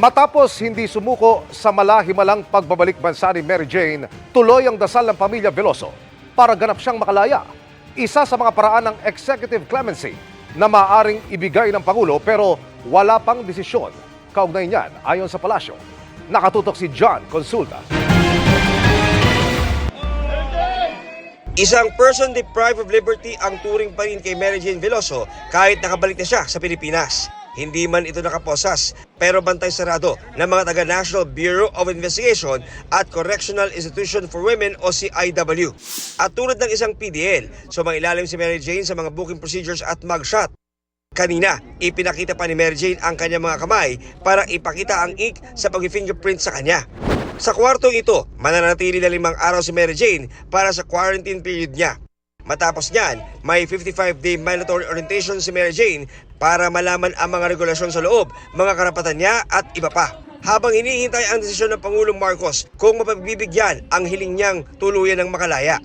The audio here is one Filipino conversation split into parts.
Matapos hindi sumuko sa malahimalang pagbabalik bansa ni Mary Jane, tuloy ang dasal ng pamilya Veloso para ganap siyang makalaya. Isa sa mga paraan ng executive clemency na maaaring ibigay ng Pangulo pero wala pang desisyon. Kaugnay niyan ayon sa palasyo. Nakatutok si John Consulta. Isang person deprived of liberty ang turing pa rin kay Mary Jane Veloso kahit nakabalik na siya sa Pilipinas. Hindi man ito nakaposas, pero bantay sarado ng mga taga-National Bureau of Investigation at Correctional Institution for Women o CIW. At tulad ng isang PDL, sumailalim si Mary Jane sa mga booking procedures at mugshot. Kanina, ipinakita pa ni Mary Jane ang kanyang mga kamay para ipakita ang ink sa pag-fingerprint sa kanya. Sa kwartong ito, mananatili na 5 araw si Mary Jane para sa quarantine period niya. Matapos niyan, may 55-day mandatory orientation si Mary Jane para malaman ang mga regulasyon sa loob, mga karapatan niya at iba pa. Habang hinihintay ang desisyon ng Pangulong Marcos kung mapagbibigyan ang hiling niyang tuluyan ng makalaya.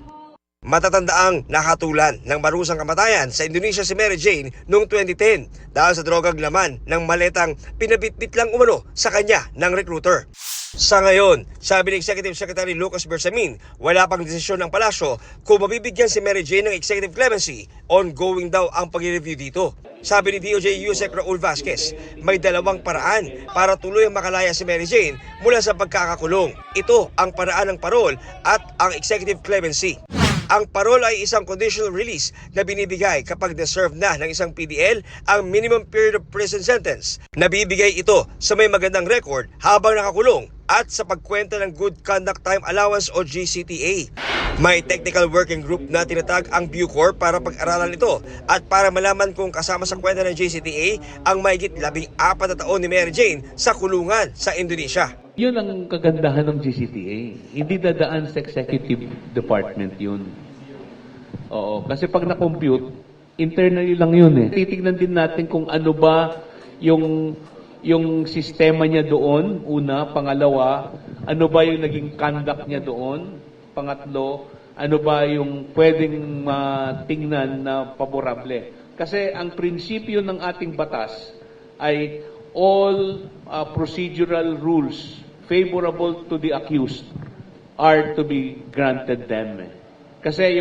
Matatandaang nakatulan ng marusang kamatayan sa Indonesia si Mary Jane noong 2010 dahil sa drogag laman ng maletang pinabitbit lang umano sa kanya ng recruiter. Sa ngayon, sabi ni Executive Secretary Lucas Bersamin, wala pang desisyon ng palasyo kung mabibigyan si Mary Jane ng executive clemency. Ongoing daw ang pag-review dito. Sabi ni DOJ Yusek Raul Vasquez, may 2 paraan para tuluyang makalaya si Mary Jane mula sa pagkakakulong. Ito ang paraan ng parol at ang executive clemency. Ang parol ay isang conditional release na binibigay kapag deserve na ng isang PDL ang minimum period of prison sentence. Nabibigay ito sa may magandang record habang nakakulong at sa pagkwenta ng Good Conduct Time Allowance o GCTA. May technical working group na tinatag ang Bucor para pag-aralan ito at para malaman kung kasama sa kwenta ng GCTA ang mahigit 14 na taon ni Mary Jane sa kulungan sa Indonesia. Yun ang kagandahan ng GCTA. Hindi dadaan sa executive department yun. Oo, kasi pag na-compute, internally lang yun eh. Titignan din natin kung ano ba yung sistema niya doon, una. Pangalawa, ano ba yung naging conduct niya doon? Pangatlo, ano ba yung pwedeng tingnan na paborable? Kasi ang prinsipyo ng ating batas ay all procedural rules favorable to the accused are to be granted them. Kasi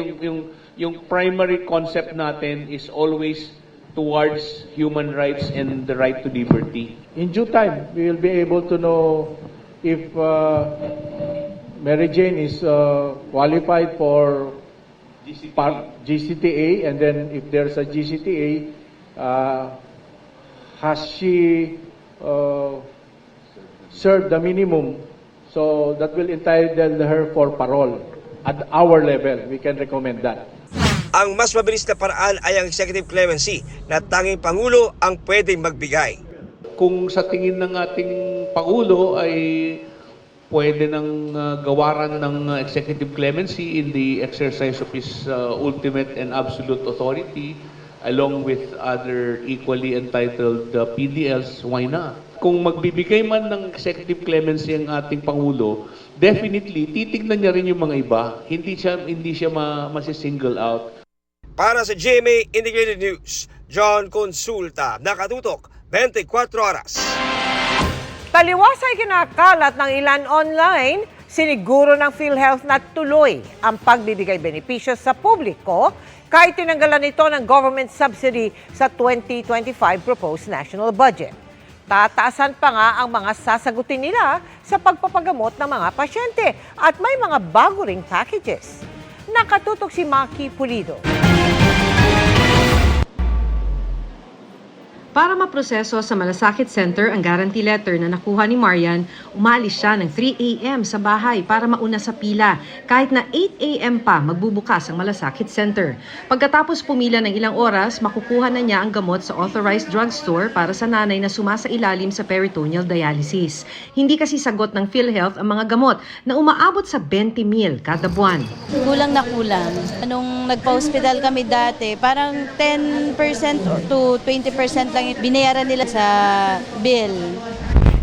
yung primary concept natin is always towards human rights and the right to liberty. In due time, we will be able to know if Mary Jane is qualified for GCTA, and then if there's a GCTA, has she served the minimum? So that will entitle her for parole. At our level, we can recommend that. Ang mas mabilis na paraan ay ang executive clemency na tanging Pangulo ang pwedeng magbigay. Kung sa tingin ng ating Pangulo ay pwede nang gawaran ng executive clemency in the exercise of his ultimate and absolute authority along with other equally entitled PDLs, why not? Kung magbibigay man ng executive clemency ang ating Pangulo, definitely titignan niya rin yung mga iba. Hindi siya masisingle out. Para sa GMA Integrated News, John Consulta, nakatutok 24 oras. Taliwas ay kinakalat ng ilan online, siniguro ng PhilHealth na tuloy ang pagbibigay benepisyo sa publiko kahit tinanggalan ito ng government subsidy sa 2025 proposed national budget. Tataasan pa nga ang mga sasagutin nila sa pagpapagamot ng mga pasyente at may mga bago ring packages. Nakatutok si Maki Pulido. Para maproseso sa Malasakit Center ang guarantee letter na nakuha ni Marian, umalis siya ng 3 a.m. sa bahay para mauna sa pila. Kahit na 8 a.m. pa magbubukas ang Malasakit Center. Pagkatapos pumila ng ilang oras, makukuha na niya ang gamot sa authorized drugstore para sa nanay na sumasailalim sa peritoneal dialysis. Hindi kasi sagot ng PhilHealth ang mga gamot na umaabot sa 20,000 kada buwan. Kulang na kulang. Nung nagpa-hospital kami dati, parang 10% to 20% lang yung binayaran nila sa bill.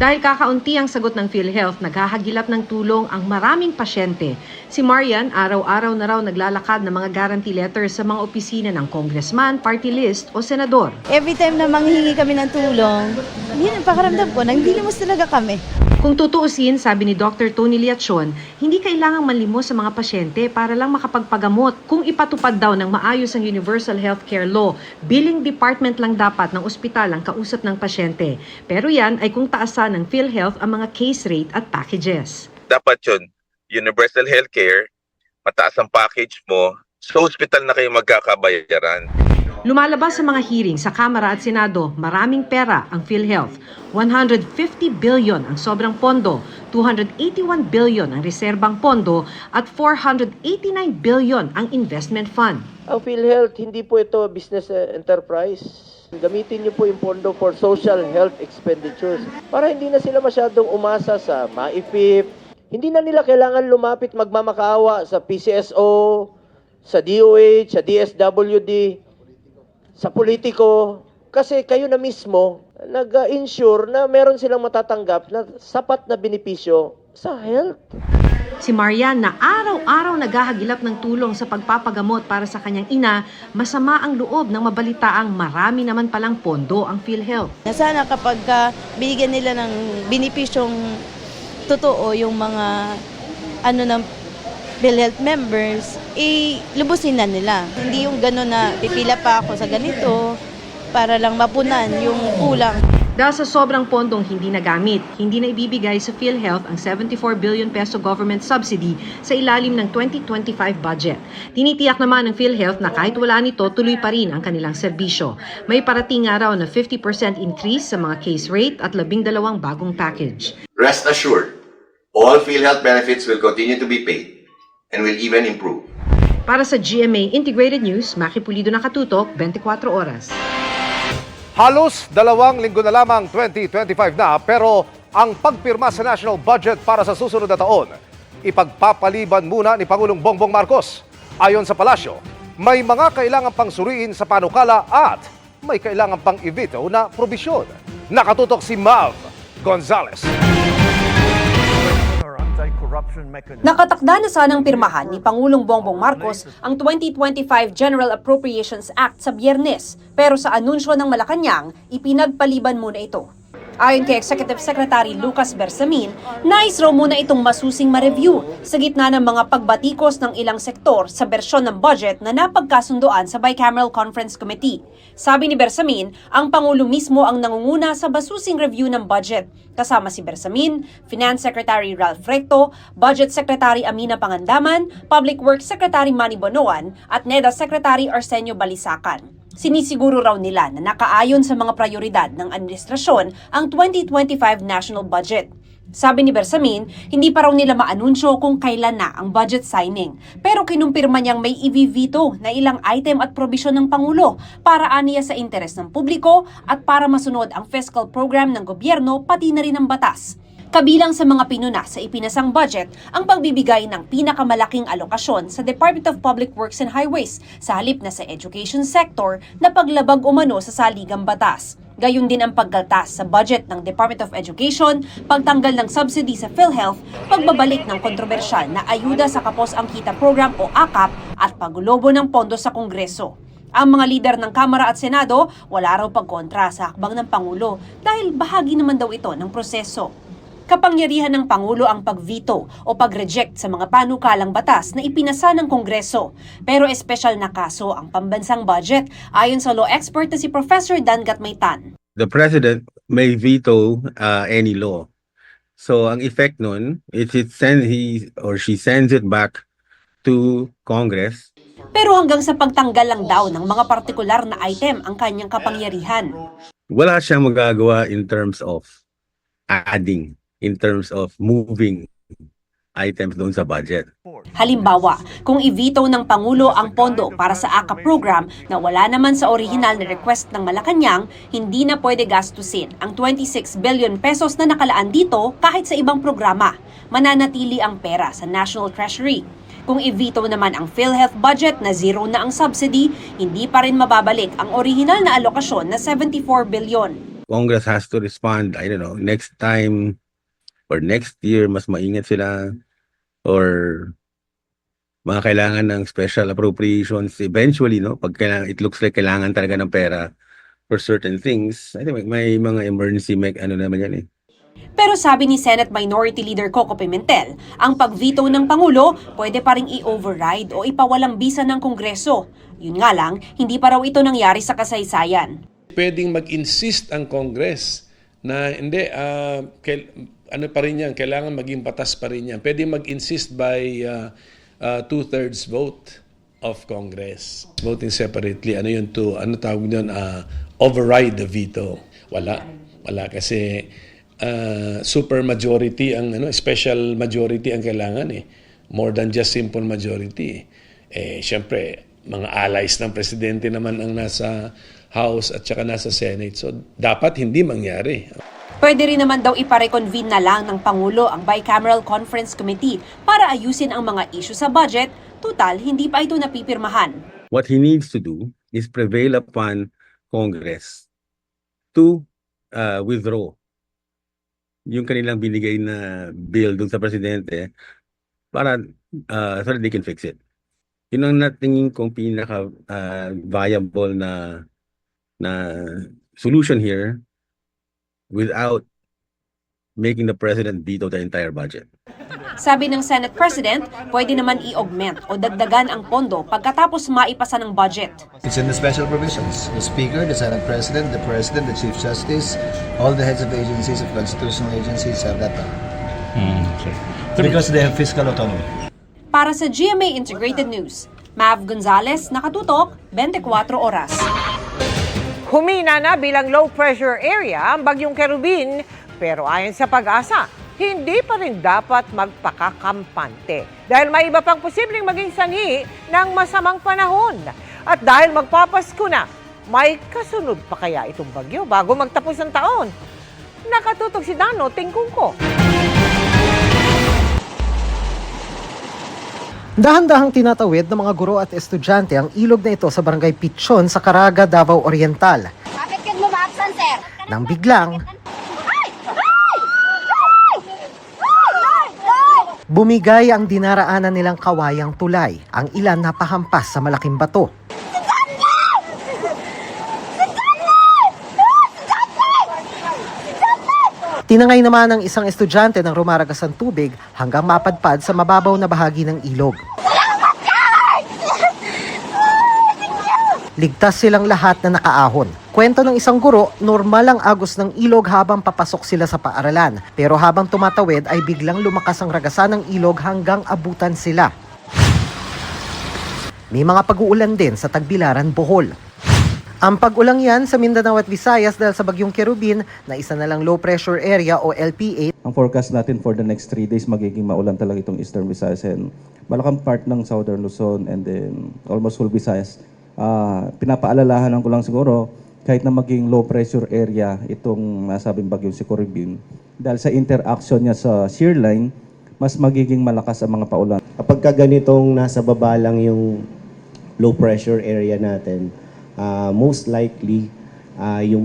Dahil kakaunti ang sagot ng PhilHealth, naghahagilap ng tulong ang maraming pasyente. Si Marian, araw-araw na raw naglalakad ng mga guarantee letters sa mga opisina ng congressman, party list o senador. Every time na manghingi kami ng tulong, yun ang pakaramdam ko, nangdilimos talaga kami. Kung tutuusin, sabi ni Dr. Tony Liachon, hindi kailangang manlimos sa mga pasyente para lang makapagpagamot. Kung ipatupad daw ng maayos ang Universal Healthcare Law, billing department lang dapat ng ospital ang kausap ng pasyente. Pero yan ay kung taasan ng PhilHealth ang mga case rate at packages. Dapat yun, universal healthcare, mataas ang package mo, sa hospital na kayo magkakabayaran. Lumalabas sa mga hearing sa Kamara at Senado, maraming pera ang PhilHealth. 150 billion ang sobrang pondo, 281 billion ang reserbang pondo, at 489 billion ang investment fund. Ang PhilHealth, hindi po ito business enterprise. Gamitin niyo po yung pondo for social health expenditures para hindi na sila masyadong umasa sa MAIFIP. Hindi na nila kailangan lumapit magmamakaawa sa PCSO, sa DOH, sa DSWD, sa politiko. Kasi kayo na mismo nag-insure na meron silang matatanggap na sapat na benepisyo sa health. Si Marian na araw-araw naghahagilap ng tulong sa pagpapagamot para sa kanyang ina, masama ang loob ng mabalitaang marami naman palang pondo ang PhilHealth. Sana kapag binigyan nila ng benepisyong totoo yung mga ng PhilHealth members, lubusin na nila. Hindi yung gano'n na pipila pa ako sa ganito para lang mapunan yung kulang. Dahil sa sobrang pondong hindi nagamit, hindi na ibibigay sa PhilHealth ang 74 billion peso government subsidy sa ilalim ng 2025 budget. Tinitiyak naman ng PhilHealth na kahit wala nito, tuloy pa rin ang kanilang serbisyo. May parating nga raw na 50% increase sa mga case rate at 12 bagong package. Rest assured, all PhilHealth benefits will continue to be paid and will even improve. Para sa GMA Integrated News, Maki Pulido Nakatutok, 24 oras. Halos 2 linggo na lamang 2025 na, pero ang pagpirma sa national budget para sa susunod na taon, ipagpapaliban muna ni Pangulong Bongbong Marcos. Ayon sa palasyo, may mga kailangan pang suriin sa panukala at may kailangan pang i-veto na probisyon. Nakatutok si Mav Gonzales. Nakatakda na sanang pirmahan ni Pangulong Bongbong Marcos ang 2025 General Appropriations Act sa Biyernes, pero sa anunsyo ng Malacanang, ipinagpaliban muna ito. Ayon kay Executive Secretary Lucas Bersamin, nais raw muna itong masusing ma-review sa gitna ng mga pagbatikos ng ilang sektor sa bersyon ng budget na napagkasundoan sa Bicameral Conference Committee. Sabi ni Bersamin, ang Pangulo mismo ang nangunguna sa masusing review ng budget. Kasama si Bersamin, Finance Secretary Ralph Recto, Budget Secretary Amina Pangandaman, Public Works Secretary Manny Bonoan at NEDA Secretary Arsenio Balisacan. Sinisiguro raw nila na nakaayon sa mga prioridad ng administrasyon ang 2025 national budget. Sabi ni Bersamin, hindi pa raw nila maanunsyo kung kailan na ang budget signing. Pero kinumpirma niyang may i-veto na ilang item at probisyon ng Pangulo para aniya sa interes ng publiko at para masunod ang fiscal program ng gobyerno pati na rin ang batas. Kabilang sa mga pinuna sa ipinasang budget ang pagbibigay ng pinakamalaking alokasyon sa Department of Public Works and Highways sa halip na sa education sector na paglabag umano sa saligang batas. Gayon din ang pagkaltas sa budget ng Department of Education, pagtanggal ng subsidy sa PhilHealth, pagbabalik ng kontrobersyal na ayuda sa Kapos ang Kita Program o AKAP at paggulobo ng pondo sa Kongreso. Ang mga lider ng Kamara at Senado wala raw pagkontra sa hakbang ng Pangulo dahil bahagi naman daw ito ng proseso. Kapangyarihan ng Pangulo ang pag-veto o pag-reject sa mga panukalang batas na ipinasa ng Kongreso. Pero espesyal na kaso ang pambansang budget ayon sa law expert na si Professor Dan Gatmaytan. The President may veto any law. So ang effect nun is he or she sends it back to Congress. Pero hanggang sa pagtanggal lang daw ng mga partikular na item ang kanyang kapangyarihan. Wala siyang magagawa in terms of adding, in terms of moving items doon sa budget. Halimbawa, kung i-veto ng Pangulo ang pondo para sa AKAP program na wala naman sa orihinal na request ng Malacanang, hindi na pwede gastusin ang 26 billion pesos na nakalaan dito kahit sa ibang programa. Mananatili ang pera sa National Treasury. Kung i-veto naman ang PhilHealth budget na zero na ang subsidy, hindi pa rin mababalik ang orihinal na alokasyon na 74 billion. Congress has to respond, I don't know, next time or next year, mas maingat sila, or mga kailangan ng special appropriations eventually, no? Pag kailangan, it looks like kailangan talaga ng pera for certain things. I think may mga emergency ano naman yan eh. Pero sabi ni Senate Minority Leader Coco Pimentel, ang pag-veto ng Pangulo pwede pa ring i-override o ipawalang bisa ng Kongreso. Yun nga lang, hindi pa raw ito nangyari sa kasaysayan. Pwedeng mag-insist ang Congress na hindi, ano pa rin yan, kailangan maging batas pa rin yan. Pwedeng mag-insist by 2/3 vote of Congress. Voting separately, ano tawag doon, override the veto. Wala kasi super majority ang special majority ang kailangan eh. More than just simple majority. Syempre, mga allies ng presidente naman ang nasa House at saka nasa Senate. So dapat hindi mangyari. Pwede rin naman daw ipareconvene na lang ng Pangulo ang Bicameral Conference Committee para ayusin ang mga issue sa budget. Tutal, hindi pa ito napipirmahan. What he needs to do is prevail upon Congress to withdraw yung kanilang binigay na bill dun sa presidente para so that they can fix it. Yun ang natingin kong pinaka viable na solution here without making the president veto the entire budget. Sabi ng Senate President, pwede naman i-augment o dagdagan ang pondo pagkatapos maipasa ng budget. It's in the special provisions. The Speaker, the Senate President, the Chief Justice, all the heads of agencies, of constitutional agencies have that power. Because they have fiscal autonomy. Para sa GMA Integrated News, Mav Gonzalez, nakatutok, 24 oras. Humina na bilang low pressure area ang bagyong Kerubin, pero ayon sa Pag-asa, hindi pa rin dapat magpakakampante dahil may iba pang posibleng maging sanhi ng masamang panahon. At dahil magpapasko na, may kasunod pa kaya itong bagyo bago magtapos ang taon? Nakatutok si Dano Tingkungko. Dahan-dahang tinatawid ng mga guro at estudyante ang ilog na ito sa Barangay Pichon sa Caraga, Davao Oriental. Bakit ka bumabsan, sir? Nang biglang, bumigay ang dinaraanan nilang kawayang tulay. Ang ilan napahampas sa malaking bato. Tinangay naman ng isang estudyante ng rumaragas ang tubig hanggang mapadpad sa mababaw na bahagi ng ilog. Ligtas silang lahat na nakaahon. Kwento ng isang guro, normal ang agos ng ilog habang papasok sila sa paaralan. Pero habang tumatawid ay biglang lumakas ang ragasan ng ilog hanggang abutan sila. May mga pag-uulan din sa Tagbilaran, Bohol. Ang pag-ulang yan sa Mindanao at Visayas dahil sa bagyong Kerubin na isa na lang low pressure area o LPA. Ang forecast natin for the next 3 days magiging maulan talaga itong Eastern Visayas and malakang part ng Southern Luzon and then almost whole Visayas. Pinapaalalahanan ko lang siguro kahit na maging low pressure area itong nasabing bagyong si Kerubin dahil sa interaction niya sa shear line mas magiging malakas ang mga paulan. Kapag ganitong nasa baba lang yung low pressure area natin, most likely yung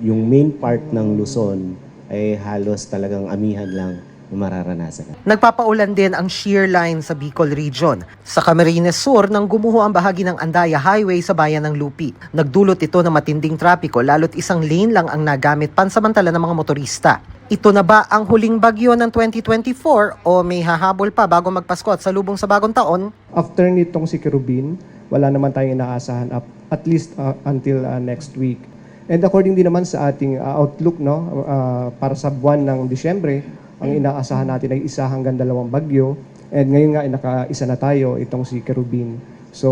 yung main part ng Luzon ay halos talagang amihan lang na mararanasan. Nagpapaulan din ang shear line sa Bicol Region. Sa Camarines Sur nang gumuho ang bahagi ng Andaya Highway sa bayan ng Lupi. Nagdulot ito ng matinding trapiko lalo't isang lane lang ang nagamit pansamantala ng mga motorista. Ito na ba ang huling bagyo ng 2024 o may hahabol pa bago magpasko at salubong sa bagong taon? After nitong si Kerubin, wala naman tayong inaasahan at least until next week. And according din naman sa ating outlook para sa buwan ng Disyembre, ang inaasahan natin ay 1 hanggang 2 bagyo. And ngayon nga ay naka-1 na tayo itong si Kerubin. So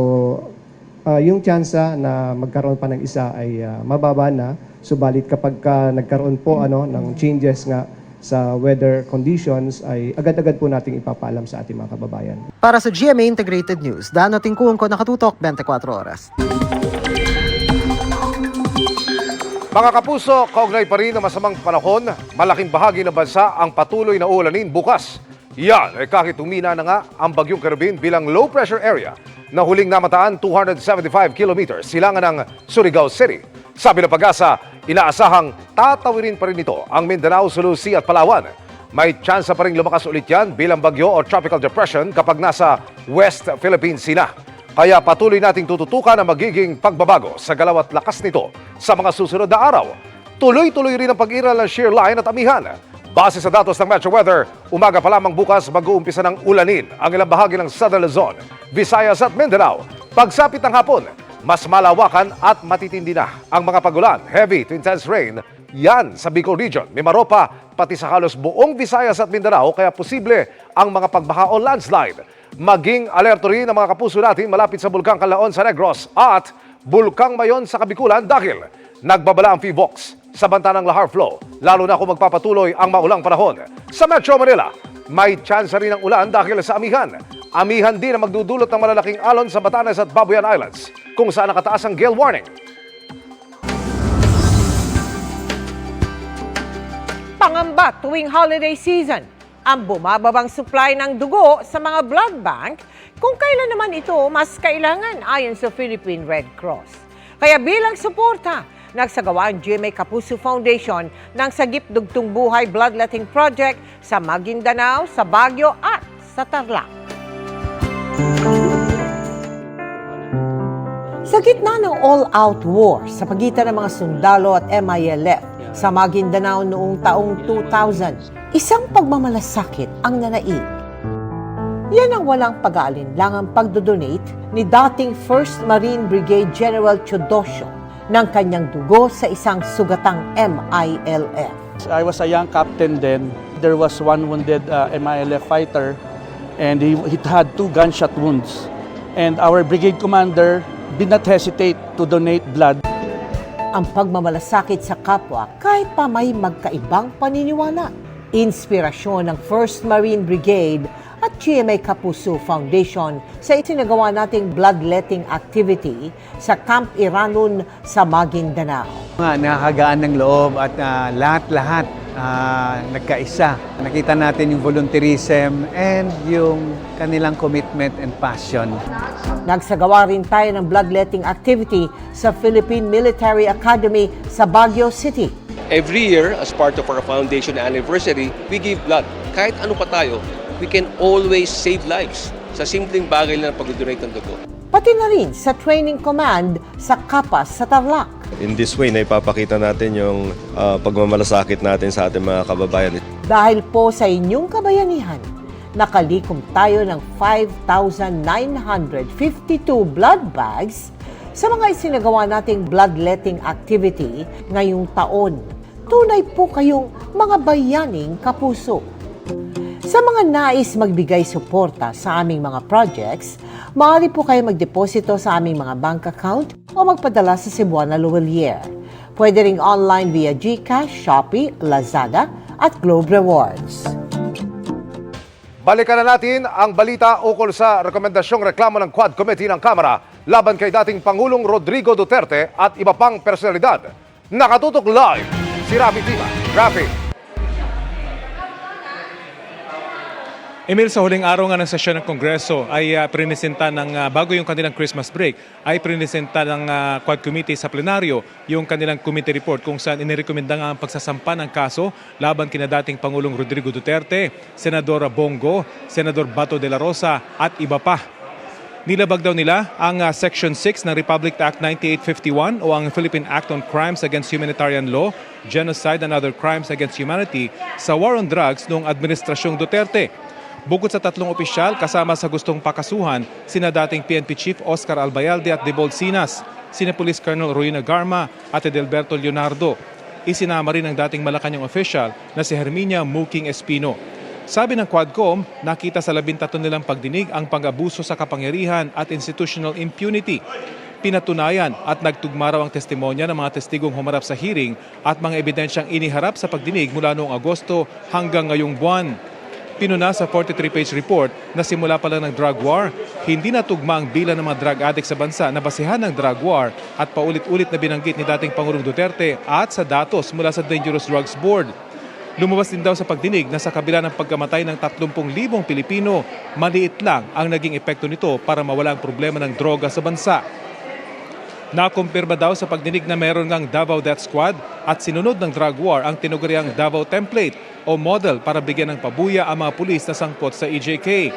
yung tsansa na magkaroon pa ng isa ay mababa na. Subalit kapag nagkaroon po ng changes nga sa weather conditions ay agad-agad po nating ipapaalam sa ating mga kababayan. Para sa GMA Integrated News, Dano Tingkungko, nakatutok 24 oras. Mga kapuso, kaugnay pa rin ang masamang panahon, malaking bahagi ng bansa ang patuloy na ulanin bukas. Yan ay kahit humina na nga ang bagyong Kerubin bilang low pressure area na huling namataan 275 kilometers silangan ng Surigao City. Sabi ng Pag-asa, Inaasahang tatawirin pa rin ito ang Mindanao, Sulu Sea at Palawan. May tsansa pa rin lumakas ulit yan bilang bagyo o tropical depression kapag nasa West Philippine Sea na. Kaya patuloy nating tututukan ang magiging pagbabago sa galaw at lakas nito sa mga susunod na araw. Tuloy-tuloy rin ang pag-iral ng shear line at amihan. Base sa datos ng Metro Weather, umaga pa lamang bukas mag-uumpisa ng ulanin ang ilang bahagi ng Southern Luzon, Visayas at Mindanao. Pagsapit ng hapon, mas malawakan at matitindi na ang mga pagulan, heavy to intense rain, yan sa Bicol Region, Mimaropa, pati sa halos buong Visayas at Mindanao, kaya posible ang mga pagbaha o landslide. Maging alerto rin ang mga kapuso natin malapit sa Bulkang Canlaon sa Negros at Bulkang Mayon sa Kabikulan dahil nagbabala ang PHIVOLCS sa banta ng lahar flow, lalo na kung magpapatuloy ang maulang panahon. Sa Metro Manila, may tsansa rin ng ulan dahil sa amihan. Amihan din ang magdudulot ng malalaking alon sa Batanes at Babuyan Islands, kung saan nakataas ang gale warning. Pangamba tuwing holiday season, ang bumababang supply ng dugo sa mga blood bank kung kailan naman ito mas kailangan ayon sa Philippine Red Cross. Kaya bilang suporta, nagsagawa ang GMA Kapuso Foundation ng Sagip Dugtong Buhay Bloodletting Project sa Maguindanao, sa Baguio at sa Tarlac. Sa gitna ng all-out war sa pagitan ng mga sundalo at MILF sa Maguindanao noong taong 2000, isang pagmamalasakit ang nanaig. Yan ang walang pag-aalinlangang pagdodonate ni dating 1st Marine Brigade General Chodosio ng kanyang dugo sa isang sugatang MILF. I was a young captain then. There was one wounded MILF fighter and he had 2 gunshot wounds. And our brigade commander did not hesitate to donate blood. Ang pagmamalasakit sa kapwa kahit pa may magkaibang paniniwala. Inspirasyon ng 1st Marine Brigade at GMA Kapuso Foundation sa itinagawa nating bloodletting activity sa Camp Iranon sa Maguindanao. Nakakagaan ng loob at lahat-lahat nagkaisa. Nakita natin yung volunteerism and yung kanilang commitment and passion. Nagsagawa rin tayo ng bloodletting activity sa Philippine Military Academy sa Baguio City. Every year, as part of our foundation anniversary, we give blood. Kahit ano pa tayo, we can always save lives sa simpleng bagay na pag-donate ng dugo. Pati na rin sa training command sa Kapas sa Tarlac. In this way, naipapakita natin yung pagmamalasakit natin sa ating mga kababayan. Dahil po sa inyong kabayanihan, nakalikom tayo ng 5,952 blood bags sa mga isinagawa nating bloodletting activity ngayong taon. Tunay po kayong mga bayaning kapuso. Sa mga nais magbigay suporta sa aming mga projects, maaari po kayo magdeposito sa aming mga bank account o magpadala sa Cebuana Luwalier. Pwede ring online via GCash, Shopee, Lazada at Globe Rewards. Balikan na natin ang balita ukol sa rekomendasyong reklamo ng Quad Committee ng Kamara laban kay dating Pangulong Rodrigo Duterte at iba pang personalidad. Nakatutok live si Rafi Tima. Rafi. Emil, sa huling araw nga ng sesyon ng Kongreso ay prinisenta ng, bago yung kanilang Christmas break, ay prinisenta ng Quad Committee sa plenaryo yung kanilang committee report kung saan inirekomenda nga ang pagsasampa ng kaso laban kina dating Pangulong Rodrigo Duterte, Senadora Bongo, Senador Bato de la Rosa at iba pa. Nilabag daw nila ang Section 6 ng Republic Act 9851 o ang Philippine Act on Crimes Against Humanitarian Law, Genocide and Other Crimes Against Humanity sa War on Drugs noong Administrasyong Duterte. Bukod sa 3 opisyal kasama sa gustong pakasuhan, sina dating PNP Chief Oscar Albayalde at Debol Sinas, sina Police Colonel Royna Garma at Edelberto Leonardo. Isinama rin ang dating Malacanang official na si Herminia Muking Espino. Sabi ng Quadcom, nakita sa 13 nilang pagdinig ang pang-abuso sa kapangyarihan at institutional impunity. Pinatunayan at nagtugma raw ang testimonya ng mga testigong humarap sa hearing at mga ebidensyang iniharap sa pagdinig mula noong Agosto hanggang ngayong buwan. Pinuna sa 43-page report na simula pa lang ng drug war, hindi natugma ang bilang ng mga drug addicts sa bansa na basehan ng drug war at paulit-ulit na binanggit ni dating Pangulong Duterte at sa datos mula sa Dangerous Drugs Board. Lumabas din daw sa pagdinig na sa kabila ng pagkamatay ng 30,000 Pilipino, maliit lang ang naging epekto nito para mawala ang problema ng droga sa bansa. Nakumpirma daw sa pagdinig na meron ngang Davao Death Squad at sinunod ng drug war ang tinuguriang Davao Template o model para bigyan ng pabuya ang mga pulis na sangkot sa EJK.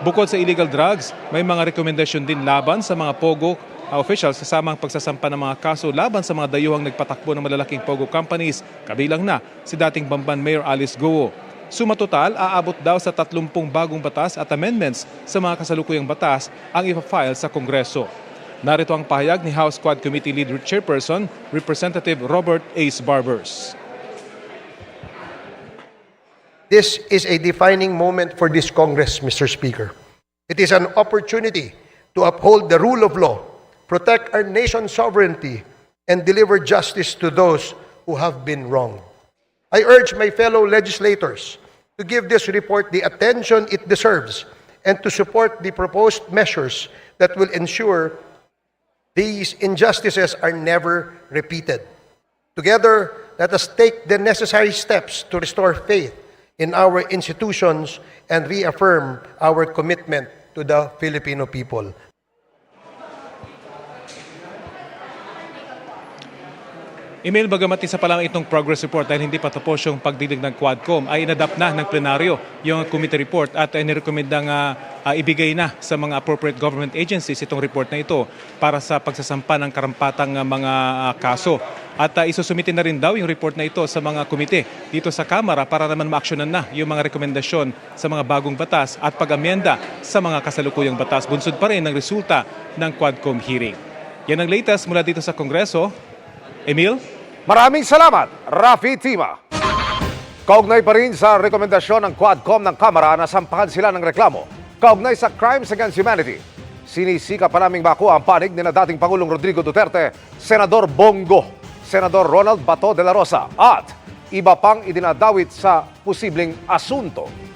Bukod sa illegal drugs, may mga rekomendasyon din laban sa mga POGO officials kasama ang pagsasampa ng mga kaso laban sa mga dayuhang nagpatakbo ng malalaking POGO companies, kabilang na si dating Bamban Mayor Alice Guo. Sumatotal, aabot daw sa 30 bagong batas at amendments sa mga kasalukuyang batas ang ipa-file sa Kongreso. Narito ang pahayag ni House Quad Committee Lead Chairperson, Representative Robert Ace Barbers. This is a defining moment for this Congress, Mr. Speaker. It is an opportunity to uphold the rule of law, protect our nation's sovereignty, and deliver justice to those who have been wronged. I urge my fellow legislators to give this report the attention it deserves and to support the proposed measures that will ensure these injustices are never repeated. Together, let us take the necessary steps to restore faith in our institutions and reaffirm our commitment to the Filipino people. Email, bagamat isa pa lang itong progress report dahil hindi pa tapos yung pagdinig ng Quadcom, ay inadapt na ng plenaryo yung committee report at nirekomendang ibigay na sa mga appropriate government agencies itong report na ito para sa pagsasampa ng karampatang mga kaso. At isusumitin na rin daw yung report na ito sa mga komite dito sa Kamara para naman ma-actionan na yung mga rekomendasyon sa mga bagong batas at pag-amyenda sa mga kasalukuyang batas. Bunsod pa rin ng resulta ng Quadcom hearing. Yan ang latest mula dito sa Kongreso. Emil? Maraming salamat, Rafi Tima. Kaugnay pa rin sa rekomendasyon ng Quadcom ng Kamara na sampahan sila ng reklamo. Kaugnay sa Crimes Against Humanity, sinisika pa naming makuha ang panig ni na dating Pangulong Rodrigo Duterte, Senador Bongo, Senador Ronald Bato de la Rosa at iba pang idinadawit sa posibleng asunto